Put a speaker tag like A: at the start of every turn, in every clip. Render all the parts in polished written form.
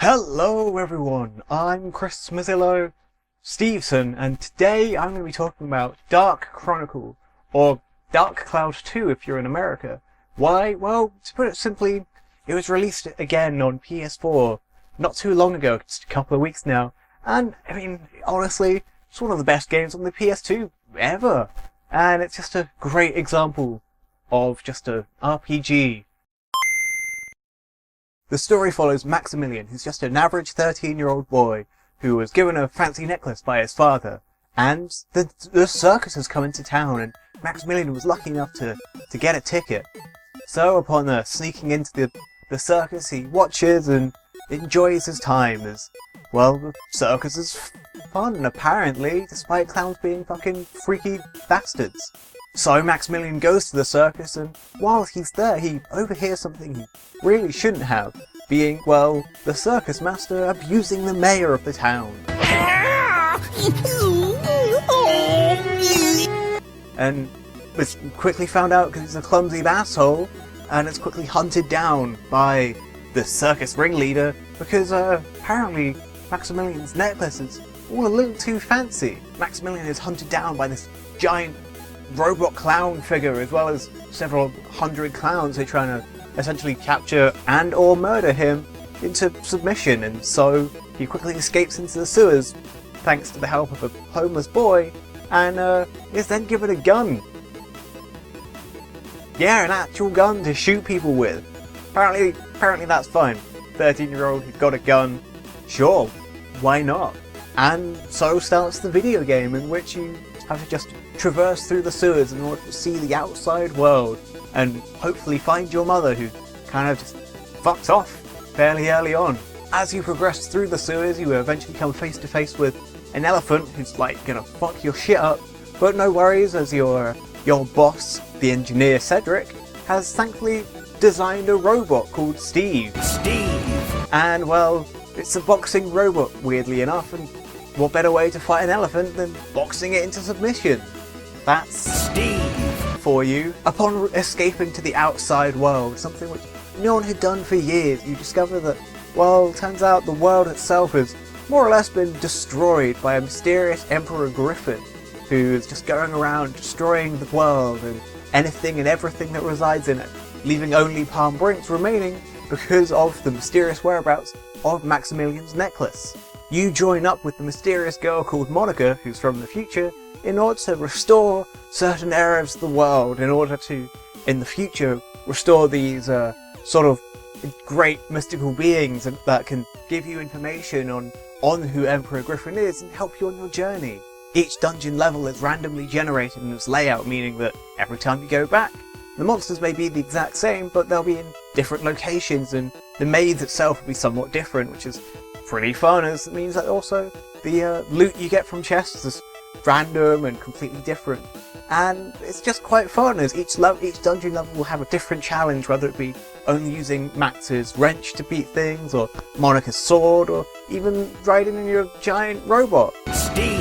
A: Hello everyone, I'm Chris Mazzillo Stevenson, and today I'm going to be talking about Dark Chronicle, or Dark Cloud 2 if you're in America. Why? Well, to put it simply, it was released again on PS4 not too long ago, just a couple of weeks now, and I mean, honestly, it's one of the best games on the PS2 ever, and it's just a great example of just a RPG. The story follows Maximilian, who's just an average 13-year-old boy who was given a fancy necklace by his father, and the circus has come into town, and Maximilian was lucky enough to get a ticket. So upon sneaking into the circus, he watches and enjoys his time as, well, the circus is fun, apparently, despite clowns being fucking freaky bastards. So Maximilian goes to the circus, and while he's there, he overhears something he really shouldn't have, being, well, the circus master abusing the mayor of the town. And it's quickly found out because he's a clumsy asshole, and it's quickly hunted down by the circus ringleader because apparently Maximilian's necklace is all a little too fancy. Maximilian is hunted down by this giant robot clown figure, as well as several hundred clowns who are trying to essentially capture and or murder him into submission, and so he quickly escapes into the sewers thanks to the help of a homeless boy, and is then given a gun. Yeah, an actual gun to shoot people with. Apparently that's fine. 13-year-old who's got a gun, sure, why not? And so starts the video game, in which you have to just traverse through the sewers in order to see the outside world and hopefully find your mother, who kind of just fucked off fairly early on. As you progress through the sewers, you eventually come face to face with an elephant who's like gonna fuck your shit up, but no worries, as your boss, the engineer Cedric, has thankfully designed a robot called Steve. And well, it's a boxing robot, weirdly enough, and what better way to fight an elephant than boxing it into submission? That's Steve for you. Upon escaping to the outside world, something which no one had done for years, you discover that, well, turns out the world itself has more or less been destroyed by a mysterious Emperor Griffin, who's just going around destroying the world and anything and everything that resides in it, leaving only Palm Brinks remaining because of the mysterious whereabouts of Maximilian's necklace. You join up with the mysterious girl called Monica, who's from the future, in order to restore certain areas of the world, in order to, in the future, restore these sort of great mystical beings that can give you information on who Emperor Griffin is and help you on your journey. Each dungeon level is randomly generated in its layout, meaning that every time you go back, the monsters may be the exact same, but they'll be in different locations, and the maze itself will be somewhat different, which is pretty fun, as it means that also the loot you get from chests is random and completely different. And it's just quite fun, as each dungeon level will have a different challenge, whether it be only using Max's wrench to beat things, or Monica's sword, or even riding in your giant robot. Steve!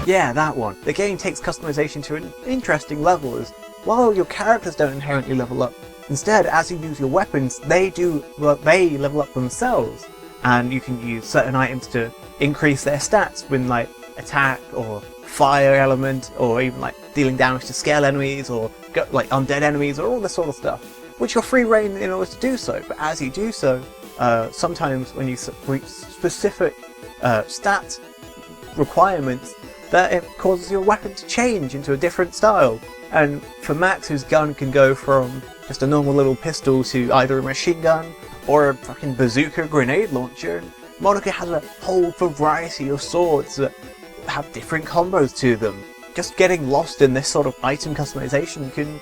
A: Yeah, that one. The game takes customization to an interesting level, as while your characters don't inherently level up, instead, as you use your weapons, they level up themselves. And you can use certain items to increase their stats with like attack or fire element, or even like dealing damage to scale enemies or like undead enemies, or all this sort of stuff, which you're free reign in order to do so. But as you do so, sometimes when you reach specific stat requirements, that it causes your weapon to change into a different style. And for Max, whose gun can go from just a normal little pistol to either a machine gun or a fucking bazooka grenade launcher, Monica has a whole variety of swords that have different combos to them. Just getting lost in this sort of item customization can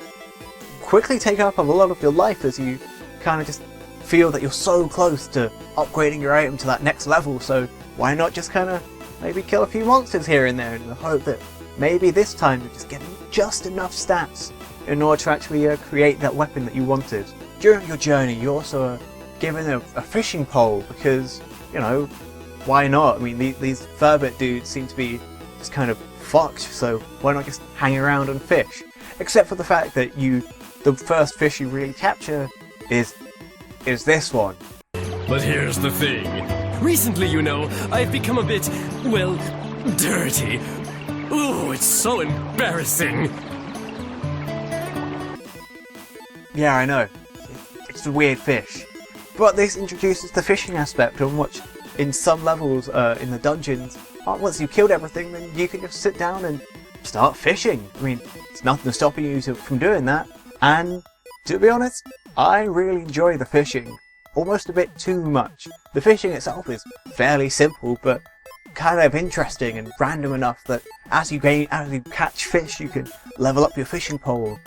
A: quickly take up a lot of your life, as you kind of just feel that you're so close to upgrading your item to that next level, so why not just kind of maybe kill a few monsters here and there in the hope that maybe this time you're just getting just enough stats in order to actually create that weapon that you wanted. During your journey, you also are given a fishing pole because, you know, why not? I mean, these Furbit dudes seem to be just kind of fucked, so why not just hang around and fish? Except for the fact that the first fish you really capture is this one.
B: But here's the thing, Recently, you know, I've become a bit, well, dirty. Ooh, it's so embarrassing.
A: Yeah, I know. It's a weird fish. But this introduces the fishing aspect, on which in some levels in the dungeons, once you've killed everything, then you can just sit down and start fishing. I mean, there's nothing stopping you from doing that. And to be honest, I really enjoy the fishing. Almost a bit too much. The fishing itself is fairly simple, but kind of interesting and random enough that as you catch fish, you can level up your fishing pole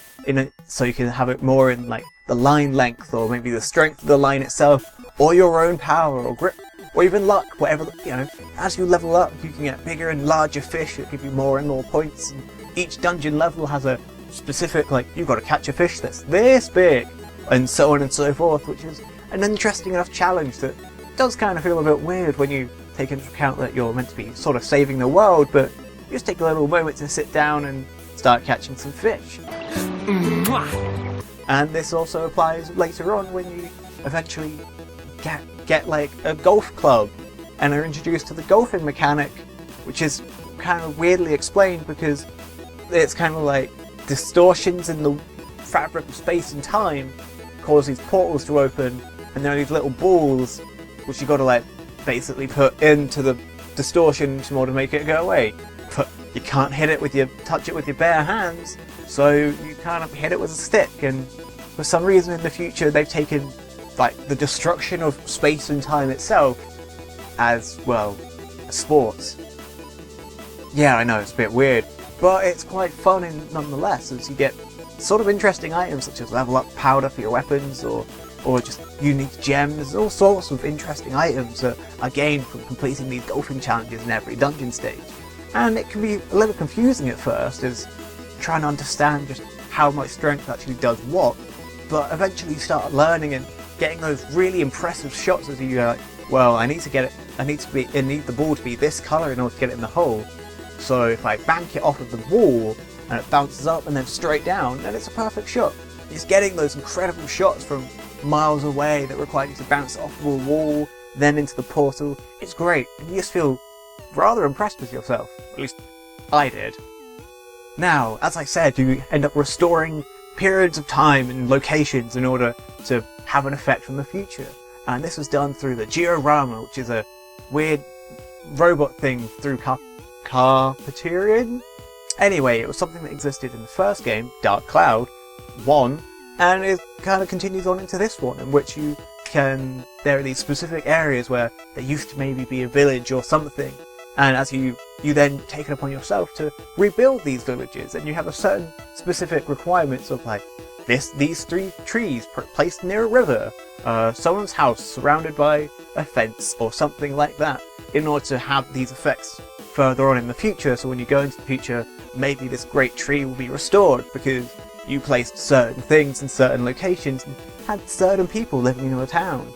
A: so you can have it more in like the line length, or maybe the strength of the line itself, or your own power or grip, or even luck, whatever, you know. As you level up, you can get bigger and larger fish that give you more and more points, and each dungeon level has a specific, like, you've got to catch a fish that's this big, and so on and so forth, which is an interesting enough challenge that does kind of feel a bit weird when you take into account that you're meant to be sort of saving the world, but you just take a little moment to sit down and start catching some fish. And this also applies later on when you eventually get like a golf club and are introduced to the golfing mechanic, which is kind of weirdly explained because it's kind of like distortions in the fabric of space and time cause these portals to open, and there are these little balls which you got to like basically put into the distortion in order to make it go away. But you can't touch it with your bare hands, so you kind of hit it with a stick. And for some reason in the future they've taken like the destruction of space and time itself as, well, a sport. Yeah, I know, it's a bit weird, but it's quite fun nonetheless, as you get sort of interesting items such as level up powder for your weapons, or just unique gems, all sorts of interesting items that are gained from completing these golfing challenges in every dungeon stage. And it can be a little confusing at first, as trying to understand just how much strength actually does what, but eventually you start learning and getting those really impressive shots as you go like, well, I need the ball to be this colour in order to get it in the hole. So if I bank it off of the wall and it bounces up and then straight down, then it's a perfect shot. It's getting those incredible shots from miles away that require you to bounce off of a wall, then into the portal. It's great, and you just feel rather impressed with yourself. At least I did. Now, as I said, you end up restoring periods of time and locations in order to have an effect from the future. And this was done through the diorama, which is a weird robot thing through Carpatarian? Anyway, it was something that existed in the first game, Dark Cloud 1, and it kind of continues on into this one, in which there are these specific areas where there used to maybe be a village or something, and as you then take it upon yourself to rebuild these villages, and you have a certain specific requirements of like these 3 trees placed near a river, someone's house surrounded by a fence or something like that, in order to have these effects further on in the future. So when you go into the future, maybe this great tree will be restored because you placed certain things in certain locations and had certain people living in your town.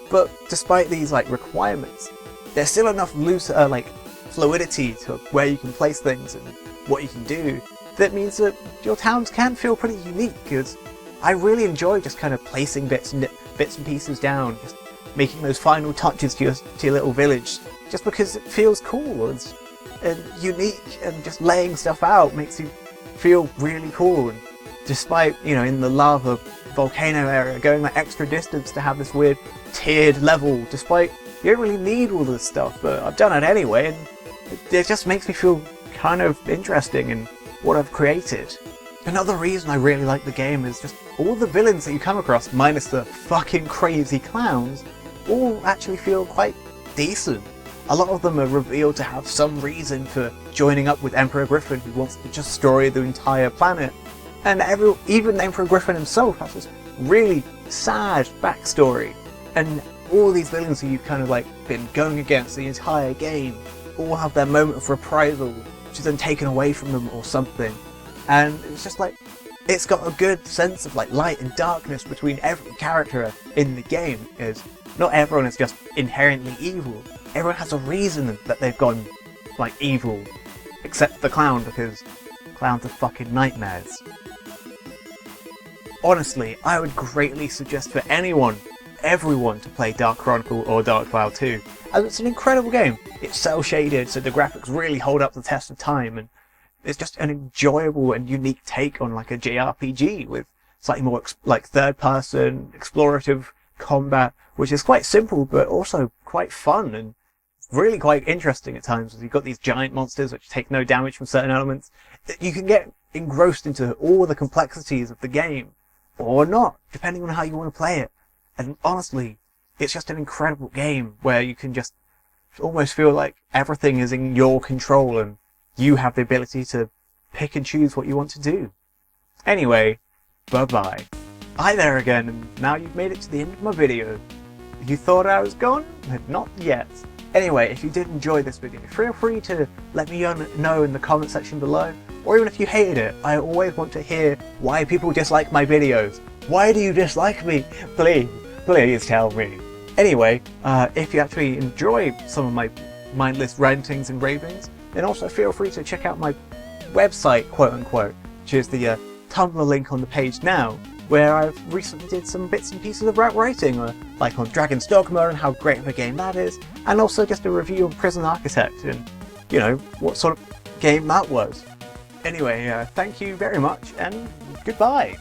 A: But despite these like requirements, there's still enough loose like fluidity to where you can place things and what you can do, that means that your towns can feel pretty unique. Because I really enjoy just kind of placing bits and pieces down, just making those final touches to your little village, just because it feels cool and unique, and just laying stuff out makes you feel really cool. And despite, you know, in the lava volcano area, going that extra distance to have this weird tiered level, despite you don't really need all this stuff, but I've done it anyway, and it just makes me feel kind of interesting in what I've created. Another reason I really like the game is just all the villains that you come across, minus the fucking crazy clowns, all actually feel quite decent. A lot of them are revealed to have some reason for joining up with Emperor Griffin, who wants to just destroy the entire planet. And even Emperor Griffin himself has this really sad backstory. And all these villains that you've kind of like been going against the entire game all have their moment of reprisal, which is then taken away from them or something. And it's just like, it's got a good sense of like light and darkness between every character in the game. Is not everyone is just inherently evil. Everyone has a reason that they've gone like evil, except the clown, because clowns are fucking nightmares. Honestly, I would greatly suggest for anyone everyone to play Dark Chronicle or Dark Cloud 2, as it's an incredible game. It's cel shaded, so the graphics really hold up the test of time, and it's just an enjoyable and unique take on like a JRPG with slightly more like third-person explorative combat, which is quite simple but also quite fun and really quite interesting at times. You've got these giant monsters which take no damage from certain elements. You can get engrossed into all the complexities of the game, or not, depending on how you want to play it. And honestly, it's just an incredible game where you can just almost feel like everything is in your control and you have the ability to pick and choose what you want to do. Anyway, bye-bye. Hi there again, and now you've made it to the end of my video. You thought I was gone? Not yet. Anyway, if you did enjoy this video, feel free to let me know in the comment section below, or even if you hated it. I always want to hear why people dislike my videos. Why do you dislike me? Please tell me. Anyway, if you actually enjoy some of my mindless rantings and ravings, then also feel free to check out my website, quote unquote, which is the Tumblr link on the page now, where I've recently did some bits and pieces of rap writing, like on Dragon's Dogma and how great of a game that is, and also just a review on Prison Architect and, you know, what sort of game that was. Anyway, thank you very much, and goodbye!